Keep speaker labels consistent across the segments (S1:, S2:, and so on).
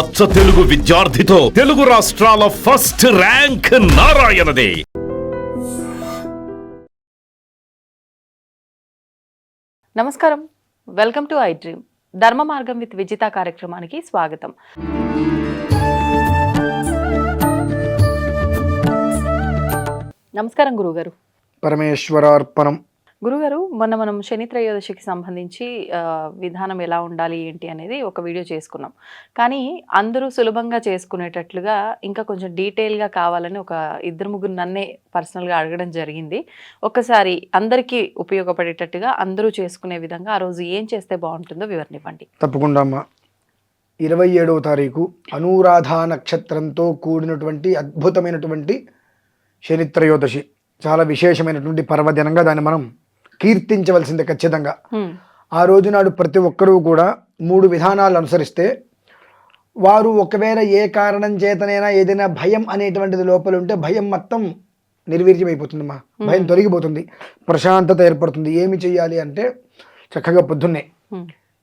S1: అచ్చ తెలుగు విద్యార్థితో తెలుగు రాష్ట్రాల first rank నారాయణదే.
S2: నమస్కారం, వెల్కమ్ టు ఐ డ్రీమ్. ధర్మ మార్గం విత్ విజిత కార్యక్రమానికి స్వాగతం. నమస్కారం గురుగారు.
S3: పరమేశ్వరార్పణం.
S2: గురుగారు, మనం శని త్రయోదశికి సంబంధించి విధానం ఎలా ఉండాలి ఏంటి అనేది ఒక వీడియో చేసుకున్నాం. కానీ అందరూ సులభంగా చేసుకునేటట్లుగా ఇంకా కొంచెం డీటెయిల్గా కావాలని ఒక ఇద్దరు ముగ్గురు నన్నే పర్సనల్గా అడగడం జరిగింది. ఒకసారి అందరికీ ఉపయోగపడేటట్టుగా అందరూ చేసుకునే విధంగా ఆ రోజు ఏం చేస్తే బాగుంటుందో వివరణ ఇవ్వండి.
S3: తప్పకుండా అమ్మా. 27వ తారీఖు అనురాధ నక్షత్రంతో కూడినటువంటి అద్భుతమైనటువంటి శని త్రయోదశి. చాలా విశేషమైనటువంటి పర్వదినంగా దాన్ని మనం కీర్తించవలసిందే ఖచ్చితంగా. ఆ రోజు నాడు ప్రతి ఒక్కరూ కూడా 3 విధానాలు అనుసరిస్తే వారు ఒకవేళ ఏ కారణం చేతనైనా ఏదైనా భయం అనేటువంటిది లోపల ఉంటే భయం మొత్తం నిర్వీర్యమైపోతుందమ్మా. భయం తొలగిపోతుంది, ప్రశాంతత ఏర్పడుతుంది. ఏమి చెయ్యాలి అంటే చక్కగా పొద్దున్నే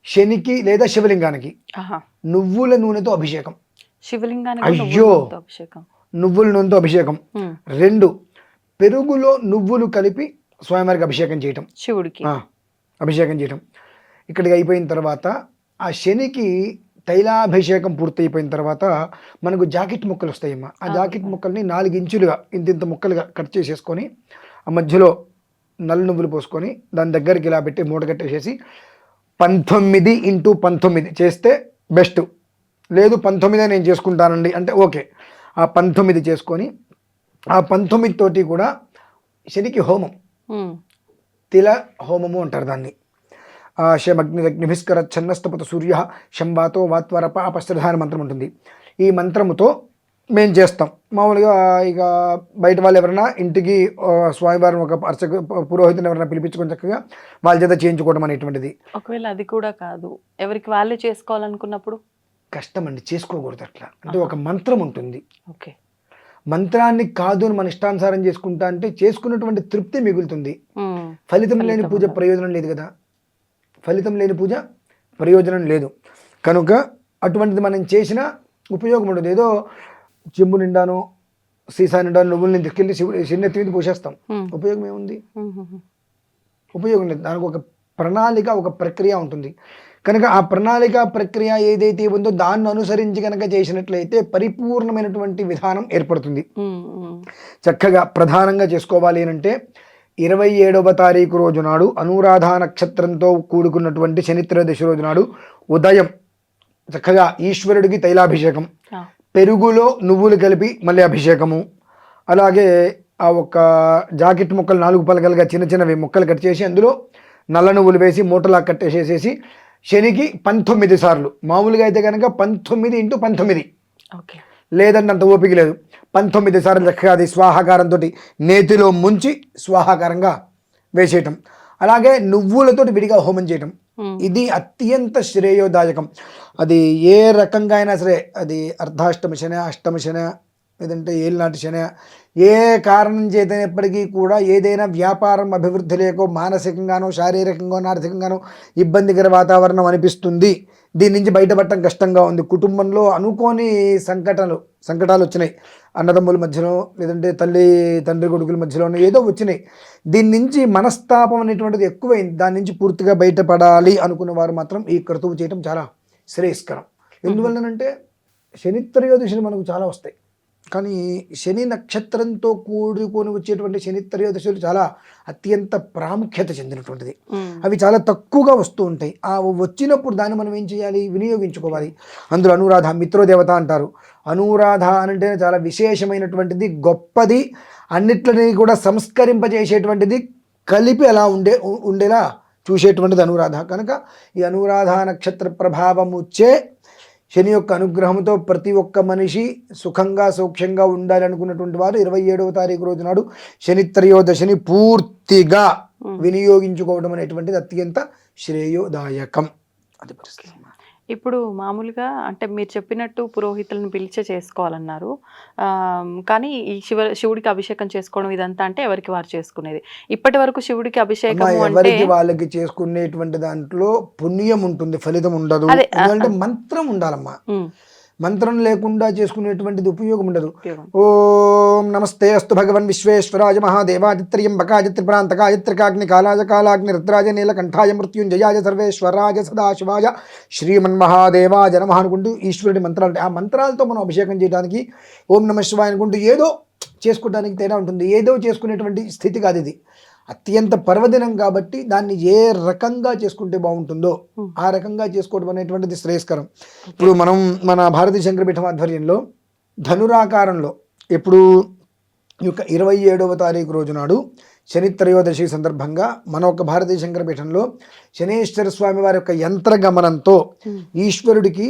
S3: శనికి లేదా శివలింగానికి నువ్వుల నూనెతో అభిషేకం. నువ్వుల నూనెతో అభిషేకం. 2 పెరుగులో నువ్వులు కలిపి స్వామివారికి అభిషేకం చేయటం, శివుడికి అభిషేకం చేయటం. ఇక్కడికి అయిపోయిన తర్వాత ఆ శనికి తైలాభిషేకం పూర్తి అయిపోయిన తర్వాత మనకు జాకెట్ ముక్కలు వస్తాయమ్మా. ఆ జాకెట్ ముక్కల్ని 4 ఇంచులుగా ఇంత ముక్కలుగా కట్ చేసేసుకొని ఆ మధ్యలో నల్ల నువ్వులు పోసుకొని దాని దగ్గరికి ఇలా పెట్టి మూట కట్టేసేసి 19x19 చేస్తే బెస్ట్. లేదు 19 నేను చేసుకుంటానండి అంటే ఓకే. ఆ 19 చేసుకొని ఆ 19 తోటి కూడా శనికి హోమం, తిల హోమము అంటారు దాన్ని. శమగ్నిభిస్కర ఛన్నస్తపత సూర్య శంబాతో వాత్వరప అపస్త్రధాన మంత్రం ఉంటుంది. ఈ మంత్రముతో మేము చేస్తాం. మామూలుగా ఇక బయట వాళ్ళు ఎవరైనా ఇంటికి స్వామివారిని ఒక అర్చక పురోహితుని ఎవరైనా పిలిపించుకొని చక్కగా వాళ్ళ చేత చేయించుకోవడం అనేటువంటిది.
S2: ఒకవేళ అది కూడా కాదు, ఎవరికి వాళ్ళే చేసుకోవాలనుకున్నప్పుడు
S3: కష్టం అండి, చేసుకోకూడదు అట్లా. అంటే ఒక మంత్రం ఉంటుంది.
S2: ఓకే,
S3: మంత్రాన్ని కాదు అని మన ఇష్టానుసారం చేసుకుంటా అంటే చేసుకున్నటువంటి తృప్తి మిగులుతుంది. ఫలితం లేని పూజ ప్రయోజనం లేదు కదా. ఫలితం లేని పూజ ప్రయోజనం లేదు కనుక అటువంటిది మనం చేసినా ఉపయోగం ఉండదు. ఏదో చెంబు నిండాను సీసా నిండా నువ్వుల్ని తీసుకెళ్ళి శివునెత్తి మీద పోసేస్తాం. ఉపయోగం ఏముంది? ఉపయోగం లేదు. దానికి ఒక ప్రణాళిక, ఒక ప్రక్రియ ఉంటుంది కనుక ఆ ప్రణాళిక ప్రక్రియ ఏదైతే ఉందో దాన్ని అనుసరించి కనుక చేసినట్లయితే పరిపూర్ణమైనటువంటి విధానం ఏర్పడుతుంది. చక్కగా ప్రధానంగా చేసుకోవాలి అంటే 27వ తారీఖు రోజు నాడు అనురాధ నక్షత్రంతో కూడుకున్నటువంటి శని త్రయోదశి రోజు నాడు ఉదయం చక్కగా ఈశ్వరుడికి తైలాభిషేకం, పెరుగులో నువ్వులు కలిపి మళ్ళీ అభిషేకము, అలాగే ఆ ఒక జాకెట్ ముక్కలు 4 పలకలుగా చిన్నవి ముక్కలు కట్ చేసి అందులో నల్ల నువ్వులు వేసి మూటలా కట్టేసేసేసి శనికి 19 సార్లు. మామూలుగా అయితే కనుక 19x19, లేదంటే అంత ఓపిక లేదు, 19 సార్లు చక్కగా అది స్వాహాకారంతో నేతిలో ముంచి స్వాహాకారంగా వేసేయటం. అలాగే నువ్వులతోటి విడిగా హోమం చేయటం. ఇది అత్యంత శ్రేయోదాయకం. అది ఏ రకంగా అయినా సరే, అది అర్ధాష్టమ శని, అష్టమ శని, లేదంటే ఏలినాటి శని, ఏ కారణం చేతనప్పటికీ కూడా ఏదైనా వ్యాపారం అభివృద్ధి లేకో మానసికంగానో శారీరకంగానో ఆర్థికంగానో ఇబ్బందికర వాతావరణం అనిపిస్తుంది, దీని నుంచి బయటపడటం కష్టంగా ఉంది, కుటుంబంలో అనుకోని సంకటాలు వచ్చినాయి, అన్నదమ్ముల మధ్యలో లేదంటే తండ్రి కొడుకుల మధ్యలోనో ఏదో వచ్చినాయి, దీని నుంచి మనస్తాపం అనేటువంటిది ఎక్కువైంది, దాని నుంచి పూర్తిగా బయటపడాలి అనుకున్న వారు మాత్రం ఈ క్రతువు చేయటం చాలా శ్రేయస్కరం. ఎందువల్లనంటే శని త్రయోదశులు మనకు చాలా వస్తాయి, కానీ శని నక్షత్రంతో కూడుకొని వచ్చేటువంటి శని త్రయోదశులు చాలా అత్యంత ప్రాముఖ్యత చెందినటువంటిది. అవి చాలా తక్కువగా వస్తూ ఉంటాయి. ఆ వచ్చినప్పుడు దాన్ని మనం ఏం చేయాలి? వినియోగించుకోవాలి. అందులో అనురాధ మిత్రోదేవత అంటారు. అనురాధ అంటే చాలా విశేషమైనటువంటిది, గొప్పది, అన్నిట్లని కూడా సంస్కరింపజేసేటువంటిది, కలిపి అలా ఉండేలా చూసేటువంటిది అనురాధ. కనుక ఈ అనురాధ నక్షత్ర ప్రభావముచ్చే శని యొక్క అనుగ్రహంతో ప్రతి ఒక్క మనిషి సుఖంగా సౌఖ్యంగా ఉండాలి అనుకున్నటువంటి వారు 27వ తారీఖు రోజు నాడు శని త్రయోదశిని పూర్తిగా వినియోగించుకోవడం అనేటువంటిది అత్యంత శ్రేయోదాయకం. అది పరిస్థితి.
S2: ఇప్పుడు మామూలుగా అంటే మీరు చెప్పినట్టు పురోహితులను పిలిచే చేసుకోవాలన్నారు, కానీ ఈ శివుడికి అభిషేకం చేసుకోవడం ఇదంతా అంటే ఎవరికి వారు చేసుకునేది. ఇప్పటి వరకు శివుడికి అభిషేకం అంటే
S3: వాళ్ళకి చేసుకునేటువంటి దాంట్లో పుణ్యం ఉంటుంది, ఫలితం ఉండదు. ఎందుకంటే మంత్రం ఉండాలమ్మా. మంత్రం లేకుండా చేసుకునేటువంటిది ఉపయోగం ఉండదు.
S2: ఉపయోగం.
S3: ఓం నమస్తే అస్తు భగవన్ విశ్వేశ్వరాయ మహాదేవాదిత్ర్యంబకాయ త్రిపురాంతకాయ త్రికాగ్ని కాలాయ కాలాగ్ని రుద్రాయ నీలకంఠాయ మృత్యుంజయాయ సర్వేశ్వరాయ సదాశివాయ శ్రీమన్మహాదేవాయ నమః అనుకుంటూ ఈశ్వరుడి మంత్రాలు, ఆ మంత్రాలతో మనం అభిషేకం చేయడానికి ఓం నమః శివాయ అనుకుంటూ ఏదో చేసుకోవడానికి తేడా ఉంటుంది. ఏదో చేసుకునేటువంటి స్థితి కాదు ఇది. అత్యంత పర్వదినం కాబట్టి దాన్ని ఏ రకంగా చేసుకుంటే బాగుంటుందో ఆ రకంగా చేసుకోవడం అనేటువంటిది శ్రేయస్కరం. ఇప్పుడు మనం మన భారతీయ శంకరపీఠం ఆధ్వర్యంలో ధనురాకారంలో ఇప్పుడు ఈ యొక్క 27వ తారీఖు రోజు నాడు శని త్రయోదశి సందర్భంగా మన ఒక భారతీయ శంకరపీఠంలో శనేశ్వర స్వామి వారి యొక్క యంత్రగమనంతో ఈశ్వరుడికి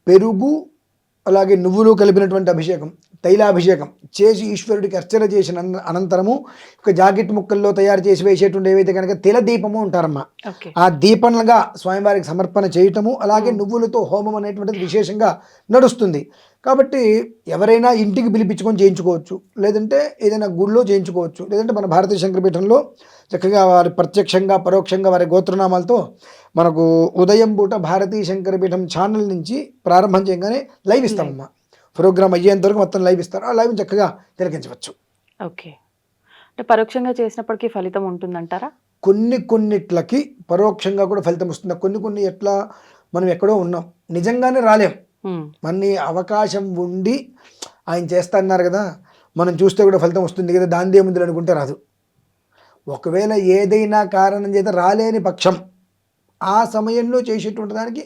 S3: పెరుగు అలాగే నువ్వులు కలిపినటువంటి అభిషేకం, తైలాభిషేకం చేసి ఈశ్వరుడికి అర్చన చేసిన అనంతరము ఒక జాకెట్ ముక్కల్లో తయారు చేసి వేసేటువంటి ఏవైతే కనుక తెల దీపము ఉంటారమ్మా, ఆ దీపంగా స్వామివారికి సమర్పణ చేయటము, అలాగే నువ్వులతో హోమం అనేటువంటిది విశేషంగా నడుస్తుంది. కాబట్టి ఎవరైనా ఇంటికి పిలిపించుకొని చేయించుకోవచ్చు, లేదంటే ఏదైనా గుళ్ళో చేయించుకోవచ్చు, లేదంటే మన భారతీయ శంకరపీఠంలో చక్కగా వారి ప్రత్యక్షంగా పరోక్షంగా వారి గోత్రనామాలతో మనకు ఉదయం పూట భారతీయ శంకరపీఠం ఛానల్ నుంచి ప్రారంభం చేయగానే లైవ్ ఇస్తామమ్మా. ప్రోగ్రామ్ అయ్యేంత వరకు మొత్తం లైవ్ ఇస్తారు. ఆ లైవ్ చక్కగా తిలకించవచ్చు.
S2: ఓకే, అంటే పరోక్షంగా చేసినప్పటికీ ఫలితం ఉంటుందంటారా?
S3: కొన్నిట్లకి పరోక్షంగా కూడా ఫలితం వస్తుంది. కొన్ని ఎట్లా మనం ఎక్కడో ఉన్నాం, నిజంగానే రాలేం. మన అవకాశం ఉండి ఆయన చేస్తున్నారు కదా, మనం చూస్తే కూడా ఫలితం వస్తుంది కదా, దాని ముందు అనుకుంటే రాదు. ఒకవేళ ఏదైనా కారణం చేత రాలేని పక్షం ఆ సమయంలో చేసేటువంటి దానికి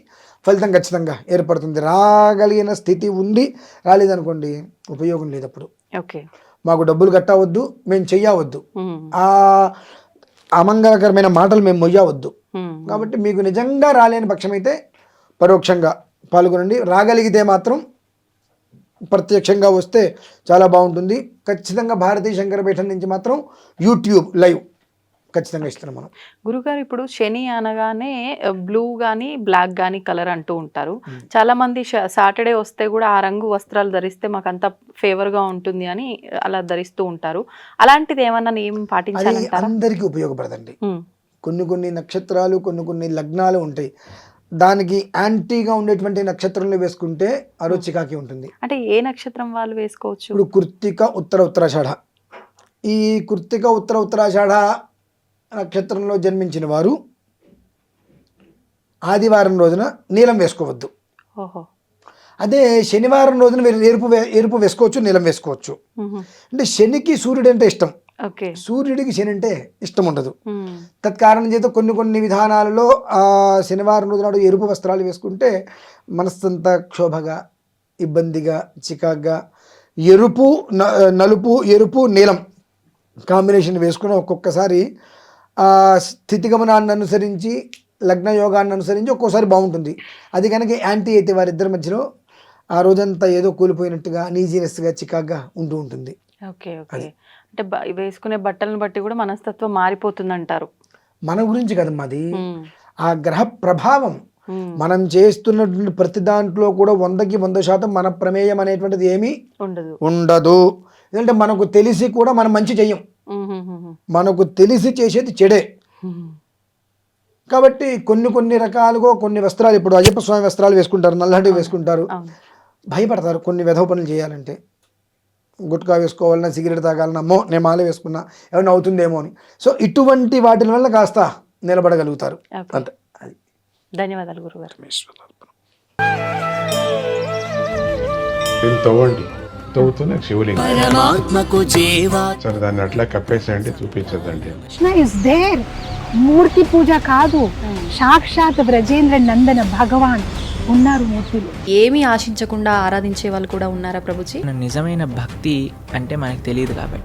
S3: ఫలితం ఖచ్చితంగా ఏర్పడుతుంది. రాగలిగిన స్థితి ఉండి రాలేదనుకోండి ఉపయోగం లేదు. అప్పుడు
S2: ఓకే,
S3: మాకు డబ్బులు కట్టవద్దు, మేము చెయ్యవద్దు, ఆ అమంగళకరమైన మాటలు మేము మొయ్యవద్దు. కాబట్టి మీకు నిజంగా రాలేని పక్షం అయితే పరోక్షంగా పాల్గొనండి. రాగలిగితే మాత్రం ప్రత్యక్షంగా వస్తే చాలా బాగుంటుంది. ఖచ్చితంగా భారతీయ శంకరపీఠం నుంచి మాత్రం యూట్యూబ్ లైవ్ ఖచ్చితంగా ఇస్తున్నాం మనం.
S2: గురుగారు, ఇప్పుడు శని అనగానే బ్లూ కానీ బ్లాక్ కానీ కలర్ అంటూ ఉంటారు. చాలా మంది సాటర్డే వస్తే కూడా ఆ రంగు వస్త్రాలు ధరిస్తే మాకు అంత ఫేవర్గా ఉంటుంది అని అలా ధరిస్తూ ఉంటారు. అలాంటిది ఏమన్నా నియమం పాటించాలంటారా?
S3: అందరికీ ఉపయోగపడదండి. కొన్ని నక్షత్రాలు కొన్ని లగ్నాలు ఉంటాయి, దానికి యాంటీగా ఉండేటువంటి నక్షత్రంలో వేసుకుంటే ఆ రోజు చికాకి ఉంటుంది.
S2: అంటే ఏ నక్షత్రం వాళ్ళు వేసుకోవచ్చు?
S3: ఇప్పుడు కృత్తిక ఉత్తరాషాఢ, ఈ కృత్తిక ఉత్తరాషాఢ నక్షత్రంలో జన్మించిన వారు ఆదివారం రోజున నీలం వేసుకోవద్దు.
S2: ఓహో,
S3: అదే శనివారం రోజున మీరు ఎరుపు వేసుకోవచ్చు, నీలం వేసుకోవచ్చు. అంటే శనికి సూర్యుడు అంటే ఇష్టం, సూర్యుడికి శని అంటే ఇష్టం ఉండదు. తత్కారణం చేత కొన్ని విధానాలలో ఆ శనివారం రోజు నాడు ఎరుపు వస్త్రాలు వేసుకుంటే మనస్సంతా క్షోభగా, ఇబ్బందిగా, చికాగ్గా, ఎరుపు నలుపు ఎరుపు నీలం కాంబినేషన్ వేసుకుని ఒక్కొక్కసారి ఆ స్థితిగమనాన్ని అనుసరించి లగ్న యోగాన్ని అనుసరించి ఒక్కోసారి బాగుంటుంది. అది కనుక యాంటీ అయితే వారిద్దరి మధ్యలో ఆ రోజంతా ఏదో కూలిపోయినట్టుగా నీజీనెస్గా చికాగ్గా ఉంటూ ఉంటుంది.
S2: ఓకే ఓకే, అంటే వేసుకునే బట్టలను బట్టి కూడా మనస్తత్వం మారిపోతుంది అంటారు.
S3: మన గురించి కదమ్మా అది, ఆ గ్రహ ప్రభావం. మనం చేస్తున్నటువంటి ప్రతి దాంట్లో కూడా 100కి 100% మన ప్రమేయం అనేటువంటిది ఏమీ ఉండదు. ఎందుకంటే మనకు తెలిసి కూడా మనం మంచి చెయ్యం, మనకు తెలిసి చేసేది చెడే. కాబట్టి కొన్ని రకాలుగా కొన్ని వస్త్రాలు, ఇప్పుడు అయ్యప్ప స్వామి వస్త్రాలు వేసుకుంటారు, నల్లటి వేసుకుంటారు, భయపడతారు కొన్ని వెధవ పనులు చేయాలంటే. గుట్కా వేసుకోవాలన్నా, సిగరెట్ తాగాలన్నా, అమ్మో నేను మాల వేసుకున్నా ఏమన్నా అవుతుందేమో అని. సో ఇటువంటి వాటి వల్ల కాస్త నిలబడగలుగుతారు. అంతే. అది.
S2: ధన్యవాదాలు గురుగారు.
S4: తవ్వుతూనే శివలింగం సరే దాన్ని అట్లా కప్పేసేయండి, చూపించదండి.
S5: Krishna is there. మూర్తి పూజ కాదు, సాక్షాత్ బ్రజేంద్ర నందన భగవాన్ ఉన్నారు మూర్తిలో.
S6: ఏమీ ఆశించకుండా ఆరాధించే వాళ్ళు కూడా ఉన్నారా ప్రభుజీ?
S7: నిజమైన భక్తి అంటే మనకు తెలియదు కాబట్టి